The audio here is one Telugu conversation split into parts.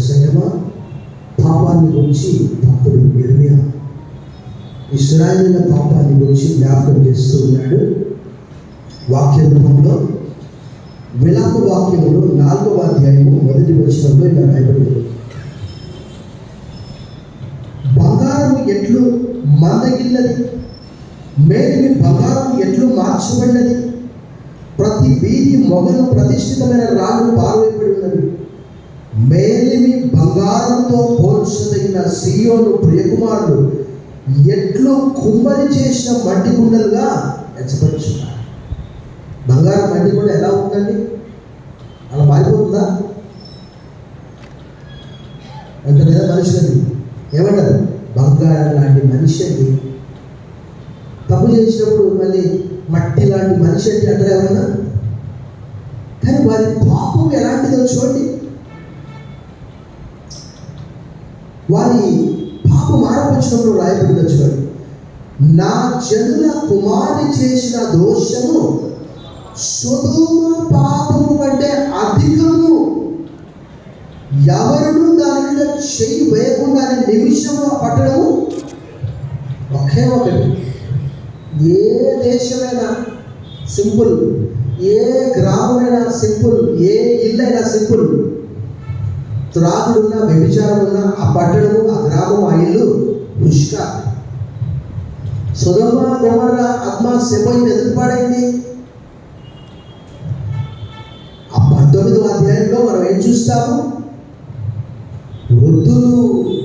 సంగమా, పాపాన్ని గురించి భక్తుడు ఇర్మియా ఇశ్రాయేలీయుల పాపాన్ని గురించి జ్ఞాపకం చేస్తూ ఉన్నాడు. వాక్య రూపంలో విలాప వాక్యంలో 4వ అధ్యాయము 1వ వచనంలో ఇలా రాయబడింది. బంగారం ఎట్లు మందగిల్లది, మేలిమి బంగారం ఎట్లు మార్చబడినది, ప్రతి వీధి మొగలు ప్రతిష్ఠితమైన రాళ్ళు పారవేయబడి ఉన్నది. మేలిమి బంగారంతో పోల్చదగిన సీయోను ప్రియకుమారుడు ఎట్లు కుమ్మరి చేసిన మట్టి కుండలుగా ఎంచబడుచున్నారు. బంగారం మట్టి కుండ ఎలా ఉందండి? అలా మారిపోతుందా? అంత లేదా మనుషులది ఏమంటారు? బంగారం లాంటి మనిషి అండి. తప్పు చేసినప్పుడు మళ్ళీ మట్టి లాంటి మనిషి అంటే అంటారు ఏమన్నా? కానీ వారి పాపం ఎలాంటిదో చూడండి. వారి పాపం ఆరోపించినప్పుడు రాయబడిన చూడండి, నా జనుల కుమారి చేసిన దోషము సొదొమ పాపము కంటే అధికము, ఎవరును దాని మీద చెయ్యి వేయకుండా నిమిషంలో పట్టడము ఒకే ఒకటి. ఏ దేశమైనా సింపుల్, ఏ గ్రామమైనా సింపుల్, ఏ ఇల్లైనా సింపుల్. త్రాగుడున్నా వ్యభిచారం ఉన్నా ఆ పట్టణము, ఆ గ్రామం, ఆ ఇల్లు ఉష్క. సొదొమ గొమొర్రా అద్మా సెబోయిం ఎందుకు పాడైంది? ఆ 19వ అధ్యాయంలో మనం ఏం చూస్తాము? వృద్ధులు,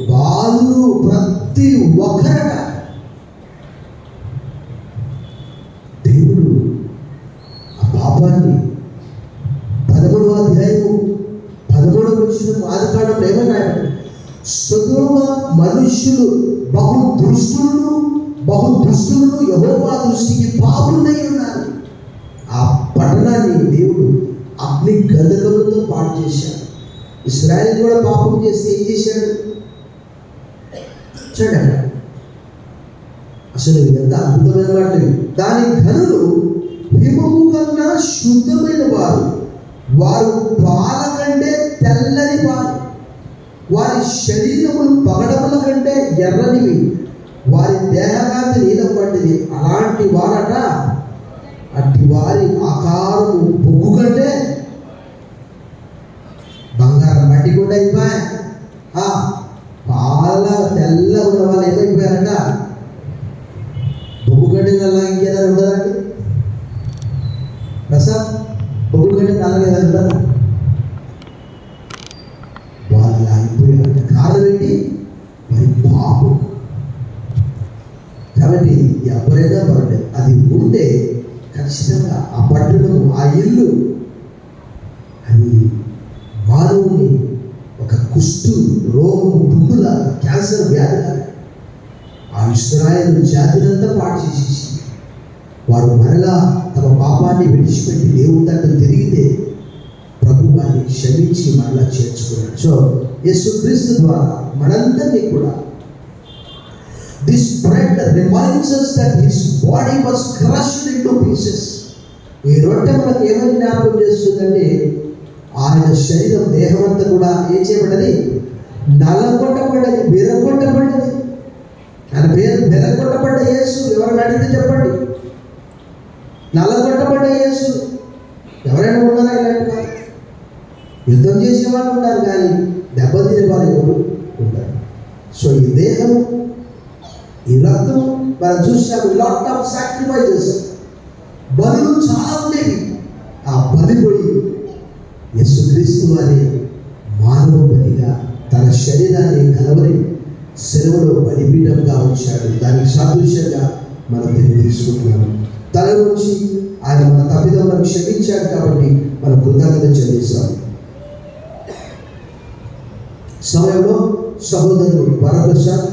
బాలురు, ప్రతి ఒక్కరట దేవుడు ఆ పాపాన్ని 13వ అధ్యాయము 13వ వచనం ఆదికాండంలో ఏమన్నా సొదొమ మనుష్యులు బహు దుష్టులను యెహోవా దృష్టికి పాపులై ఉన్నారు. ఆ పట్టణాన్ని దేవుడు అగ్ని గంధకములతో పాడు చేశాడు. ఇశ్రాయేలు కూడా పాపం చేస్తే ఏం చేశాడు చూడండి. అసలు ఎంత అద్భుతమైన మాటలు. దాని ఘనులు హిమము కన్నా శుద్ధమైన వారు, వారు పాల కంటే తెల్లని వారు, వారి శరీరములు పగడముల కంటే ఎర్రనివి, వారి దేహకాంతి నీలం వంటిది. అలాంటి వారట, అట్టి వారి ఆకారము బొగ్గు కంటే బంగారం మట్టి కూడా అయిపోయా. పాల తెల్ల ఉన్న వాళ్ళు ఏమైపోయారట? బొగ్గు కంటే నల్ల ఇంకేదా ఉండదండి? ప్రసాద్, బొగ్గు కంటే నల్లగా ఏదైనా ఉండదా? వాళ్ళు అయిపోయారంట. కారణం ఏంటి? మరి పాపం. కాబట్టి ఎవరైనా పర్లేదు, అది ఉంటే ఖచ్చితంగా ఆ పట్టణము, ఆ ఇల్లు, అది మానవుని ఒక కుష్టు రోగము, పుండులాగా, క్యాన్సర్ వ్యాధిలాగా ఆ ఇశ్రాయేలు జాతినంతా పాడు చేసేసి వారు మరలా తమ పాపాన్ని విడిచిపెట్టి దేవుని దగ్గర తిరిగితే ప్రభు వారిని క్షమించి మరలా చేర్చుకున్నాడు. సో యేసుక్రీస్తు ద్వారా మనందరినీ కూడా this bread reminds us that his body was crushed into pieces. ఈ రొట్టె మనకు ఏమని జ్ఞాపకం చేస్తుందంటే ఆయన శరీరం, దేహం అంతా కూడా ఏం చేయబడ్డది? నలగొట్టబడ్డది, విరగొట్టబడ్డది. ఆయన పేరు విరగొట్టబడ్డ యేసు. ఎవరైనా అడిగితే చెప్పండి, నలగొట్టబడ్డ యేసు. ఎవరైనా ఉన్నారా ఇలాంటి వారు? యుద్ధం చేసే వాళ్ళు ఉంటారు, కానీ దెబ్బతినే వారు ఎవరు ఉంటారు. సో ఈ దేహం, ఈ రక్తం మనం చూసాము. లాట్ ఆఫ్ సాక్రిఫైజెస్, బలులు చాలా ఉండేవి. ఆ బలిపోయి యేసుక్రీస్తు వారి మానవ బలిగా తన శరీరాన్ని కలవరి సెలవులో బలిపీఠంగా ఉంచాడు. దానికి సాదృశ్యంగా మనం దీన్ని తీసుకుంటున్నాము. తల నుంచి ఆయన మన తప్పిదములను క్షమించాడు కాబట్టి మనం కృతజ్ఞత చెల్లిస్తాం. సమయంలో సహోదరుడు వరప్రసాద్